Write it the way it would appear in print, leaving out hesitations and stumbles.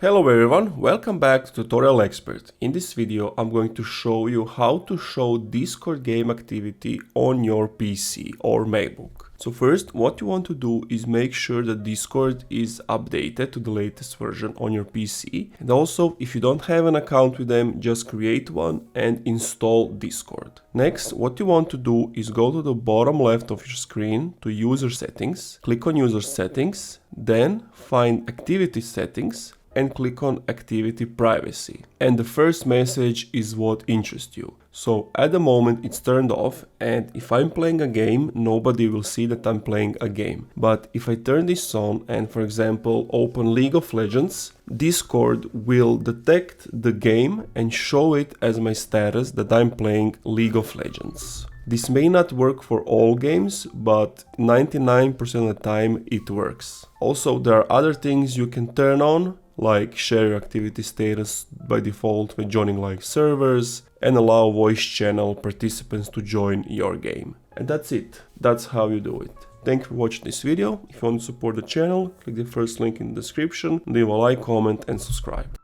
Hello everyone, welcome back to Tutorial Expert. In this video I'm going to show you how to show Discord game activity on your PC or MacBook. So first, what you want to do is make sure that Discord is updated to the latest version on your PC. And also, if you don't have an account with them, just create one and install Discord. Next, what you want to do is go to the bottom left of your screen to User Settings, click on User Settings, then find Activity Settings, and click on Activity Privacy. And the first message is what interests you. So at the moment it's turned off, and if I'm playing a game, nobody will see that I'm playing a game. But if I turn this on and, for example, open League of Legends, Discord will detect the game and show it as my status that I'm playing League of Legends. This may not work for all games, but 99% of the time it works. Also, there are other things you can turn on, like share your activity status by default when joining live servers, and allow voice channel participants to join your game. And that's it. That's how you do it. Thank you for watching this video. If you want to support the channel, click the first link in the description, leave a like, comment and subscribe.